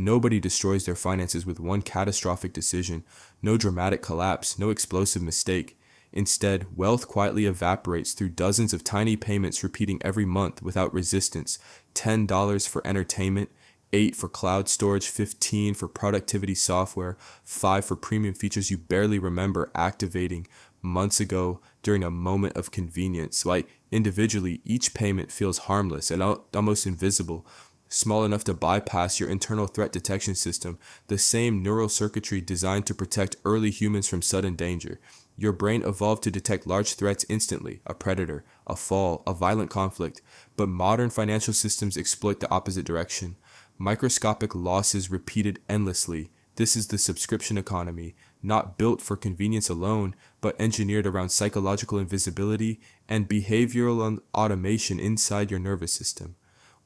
Nobody destroys their finances with one catastrophic decision, no dramatic collapse, no explosive mistake. Instead, wealth quietly evaporates through dozens of tiny payments repeating every month without resistance. $10 for entertainment, 8 for cloud storage, 15 for productivity software, 5 for premium features you barely remember activating months ago during a moment of convenience. Like individually, each payment feels harmless and almost invisible, small enough to bypass your internal threat detection system, the same neural circuitry designed to protect early humans from sudden danger. Your brain evolved to detect large threats instantly, a predator, a fall, a violent conflict, but modern financial systems exploit the opposite direction. Microscopic losses repeated endlessly. This is the subscription economy, not built for convenience alone, but engineered around psychological invisibility and behavioral automation inside your nervous system.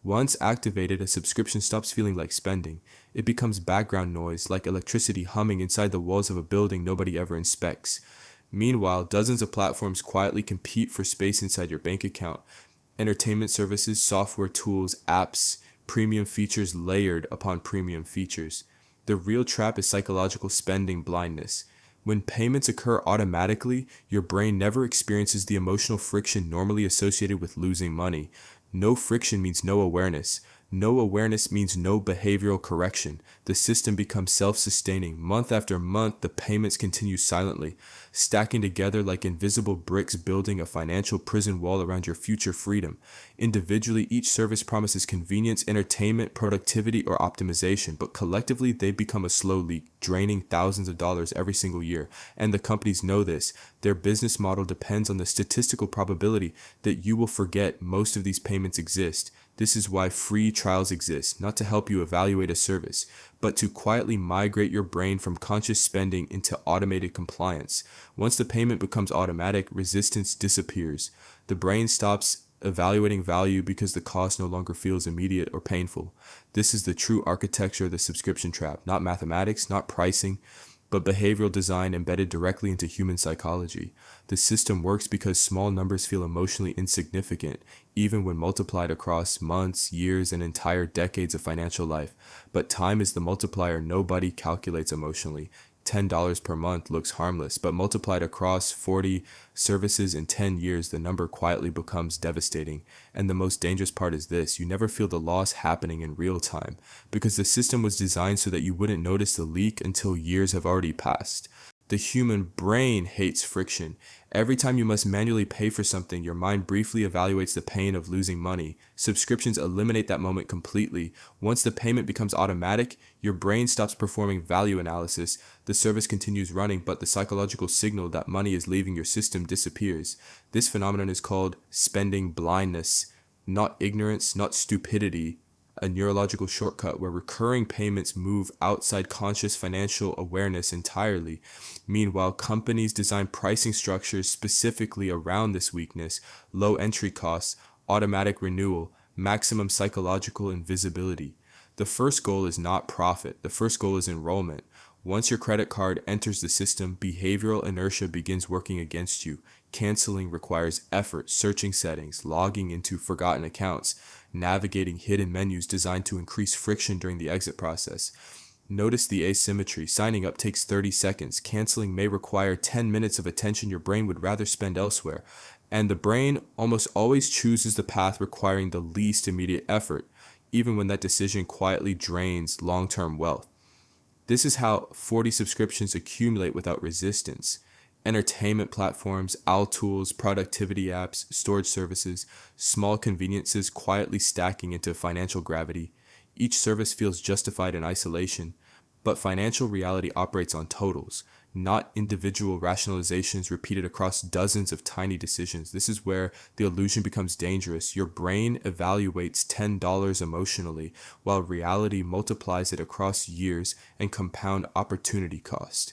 Once activated, a subscription stops feeling like spending. It becomes background noise, like electricity humming inside the walls of a building nobody ever inspects. Meanwhile, dozens of platforms quietly compete for space inside your bank account. Entertainment services, software tools, apps, premium features layered upon premium features. The real trap is psychological spending blindness. When payments occur automatically, your brain never experiences the emotional friction normally associated with losing money. No friction means no awareness. No awareness means no behavioral correction. The system becomes self-sustaining. Month after month, the payments continue silently, stacking together like invisible bricks, building a financial prison wall around your future freedom. Individually, each service promises convenience, entertainment, productivity, or optimization, but collectively, they become a slow leak, draining thousands of dollars every single year. And the companies know this. Their business model depends on the statistical probability that you will forget most of these payments exist. This is why free trials exist, not to help you evaluate a service, but to quietly migrate your brain from conscious spending into automated compliance. Once the payment becomes automatic, resistance disappears. The brain stops evaluating value because the cost no longer feels immediate or painful. This is the true architecture of the subscription trap, not mathematics, not pricing, but behavioral design embedded directly into human psychology. The system works because small numbers feel emotionally insignificant, even when multiplied across months, years, and entire decades of financial life. But time is the multiplier nobody calculates emotionally. $10 per month looks harmless, but multiplied across 40 services in 10 years, the number quietly becomes devastating. And the most dangerous part is this: you never feel the loss happening in real time, because the system was designed so that you wouldn't notice the leak until years have already passed. The human brain hates friction. Every time you must manually pay for something, your mind briefly evaluates the pain of losing money. Subscriptions eliminate that moment completely. Once the payment becomes automatic, your brain stops performing value analysis. The service continues running, but the psychological signal that money is leaving your system disappears. This phenomenon is called spending blindness. Not ignorance, not stupidity. A neurological shortcut where recurring payments move outside conscious financial awareness entirely. Meanwhile, companies design pricing structures specifically around this weakness: low entry costs, automatic renewal, maximum psychological invisibility. The first goal is not profit. The first goal is enrollment. Once your credit card enters the system, behavioral inertia begins working against you. Canceling requires effort, searching settings, logging into forgotten accounts, navigating hidden menus designed to increase friction during the exit process. Notice the asymmetry. Signing up takes 30 seconds. Canceling may require 10 minutes of attention your brain would rather spend elsewhere. And the brain almost always chooses the path requiring the least immediate effort, even when that decision quietly drains long-term wealth. This is how 40 subscriptions accumulate without resistance. Entertainment platforms, owl tools, productivity apps, storage services, small conveniences quietly stacking into financial gravity. Each service feels justified in isolation, but financial reality operates on totals, not individual rationalizations repeated across dozens of tiny decisions. This is where the illusion becomes dangerous. Your brain evaluates $10 emotionally, while reality multiplies it across years and compound opportunity cost.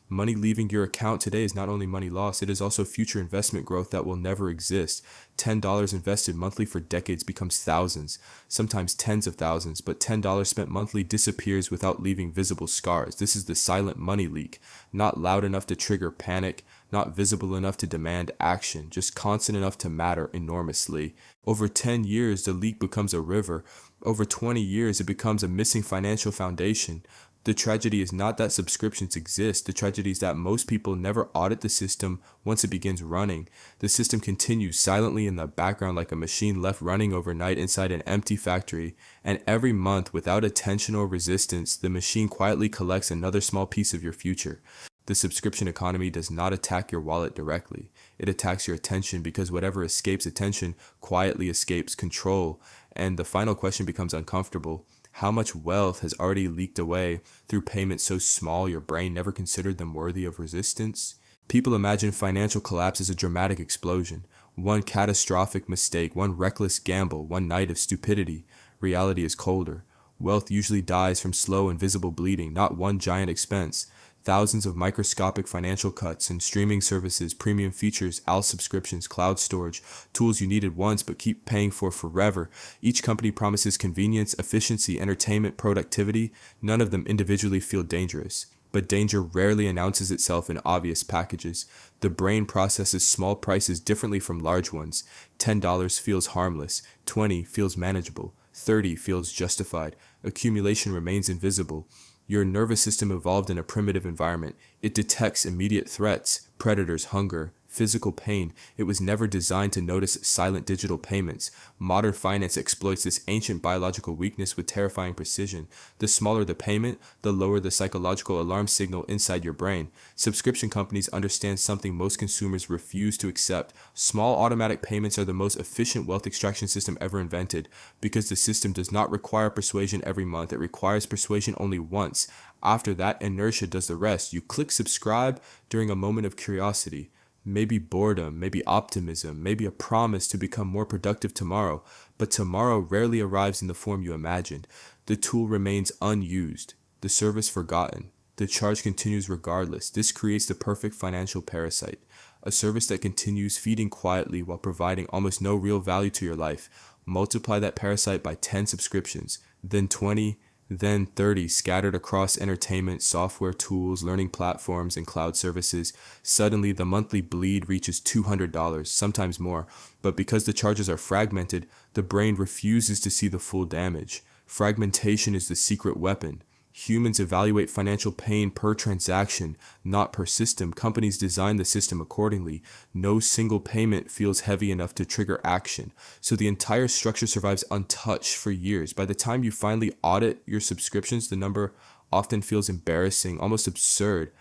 Money leaving your account today is not only money lost, it is also future investment growth that will never exist. $10 invested monthly for decades becomes thousands, sometimes tens of thousands, but $10 spent monthly disappears without leaving visible scars. This is the silent money leak, not loud enough to trigger panic, not visible enough to demand action, just constant enough to matter enormously. Over 10 years, the leak becomes a river. Over 20 years, it becomes a missing financial foundation. The tragedy is not that subscriptions exist. The tragedy is that most people never audit the system once it begins running. The system continues silently in the background like a machine left running overnight inside an empty factory. And every month, without attention or resistance, the machine quietly collects another small piece of your future. The subscription economy does not attack your wallet directly. It attacks your attention because whatever escapes attention quietly escapes control. And the final question becomes uncomfortable. How much wealth has already leaked away through payments so small your brain never considered them worthy of resistance? People imagine financial collapse as a dramatic explosion. One catastrophic mistake, one reckless gamble, one night of stupidity. Reality is colder. Wealth usually dies from slow, invisible bleeding, not one giant expense. Thousands of microscopic financial cuts and streaming services, premium features, subscriptions, cloud storage, tools you needed once but keep paying for forever. Each company promises convenience, efficiency, entertainment, productivity. None of them individually feel dangerous. But danger rarely announces itself in obvious packages. The brain processes small prices differently from large ones. $10 feels harmless, 20 feels manageable, 30 feels justified. Accumulation remains invisible. Your nervous system evolved in a primitive environment. It detects immediate threats, predators, hunger, physical pain. It was never designed to notice silent digital payments. Modern finance exploits this ancient biological weakness with terrifying precision. The smaller the payment, the lower the psychological alarm signal inside your brain. Subscription companies understand something most consumers refuse to accept. Small automatic payments are the most efficient wealth extraction system ever invented because the system does not require persuasion every month. It requires persuasion only once. After that, inertia does the rest. You click subscribe during a moment of curiosity. Maybe boredom, maybe optimism, maybe a promise to become more productive tomorrow. But tomorrow rarely arrives in the form you imagined. The tool remains unused, the service forgotten. The charge continues regardless. This creates the perfect financial parasite, a service that continues feeding quietly while providing almost no real value to your life. Multiply that parasite by 10 subscriptions, then 20, then 30 scattered across entertainment, software tools, learning platforms, and cloud services. Suddenly, the monthly bleed reaches $200, sometimes more. But because the charges are fragmented, the brain refuses to see the full damage. Fragmentation is the secret weapon. Humans evaluate financial pain per transaction, not per system. Companies design the system accordingly. No single payment feels heavy enough to trigger action. So the entire structure survives untouched for years. By the time you finally audit your subscriptions, the number often feels embarrassing, almost absurd.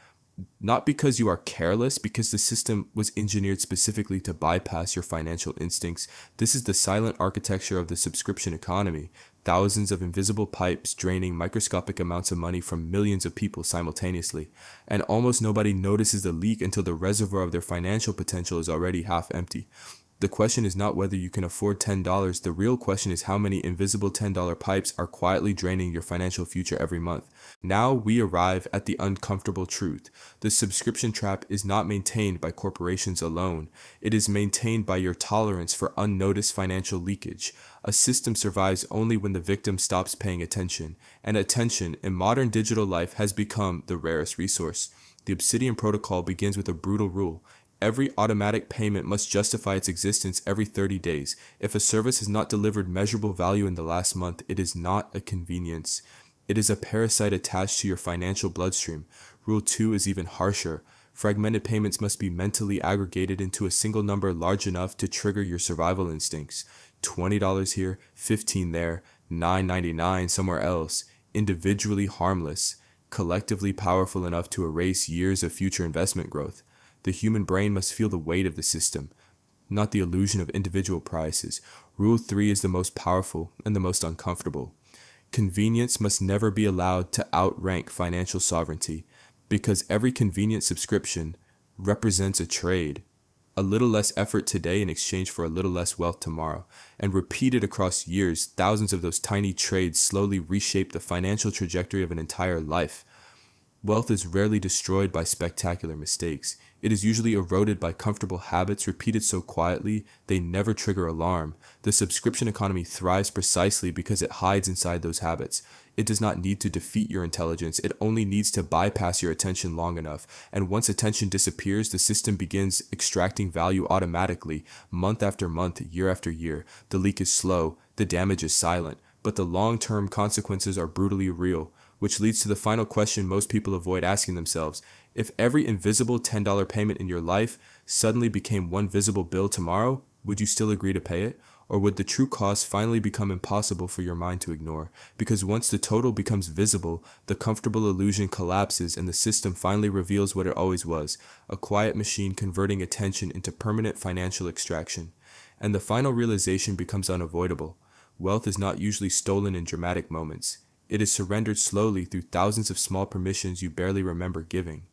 Not because you are careless, because the system was engineered specifically to bypass your financial instincts. This is the silent architecture of the subscription economy. Thousands of invisible pipes draining microscopic amounts of money from millions of people simultaneously. And almost nobody notices the leak until the reservoir of their financial potential is already half empty. The question is not whether you can afford $10. The real question is how many invisible $10 pipes are quietly draining your financial future every month. Now we arrive at the uncomfortable truth. The subscription trap is not maintained by corporations alone. It is maintained by your tolerance for unnoticed financial leakage. A system survives only when the victim stops paying attention. And attention in modern digital life has become the rarest resource. The Obsidian Protocol begins with a brutal rule. Every automatic payment must justify its existence every 30 days. If a service has not delivered measurable value in the last month, it is not a convenience. It is a parasite attached to your financial bloodstream. Rule 2 is even harsher. Fragmented payments must be mentally aggregated into a single number large enough to trigger your survival instincts. $20 here, $15 there, $9.99 somewhere else. Individually harmless, collectively powerful enough to erase years of future investment growth. The human brain must feel the weight of the system, not the illusion of individual prices. Rule 3 is the most powerful and the most uncomfortable. Convenience must never be allowed to outrank financial sovereignty, because every convenient subscription represents a trade. A little less effort today in exchange for a little less wealth tomorrow. And repeated across years, thousands of those tiny trades slowly reshape the financial trajectory of an entire life. Wealth is rarely destroyed by spectacular mistakes. It is usually eroded by comfortable habits repeated so quietly they never trigger alarm. The subscription economy thrives precisely because it hides inside those habits. It does not need to defeat your intelligence, it only needs to bypass your attention long enough. And once attention disappears, the system begins extracting value automatically, month after month, year after year. The leak is slow, the damage is silent, but the long-term consequences are brutally real. Which leads to the final question most people avoid asking themselves. If every invisible $10 payment in your life suddenly became one visible bill tomorrow, would you still agree to pay it? Or would the true cost finally become impossible for your mind to ignore? Because once the total becomes visible, the comfortable illusion collapses and the system finally reveals what it always was, a quiet machine converting attention into permanent financial extraction. And the final realization becomes unavoidable. Wealth is not usually stolen in dramatic moments. It is surrendered slowly through thousands of small permissions you barely remember giving.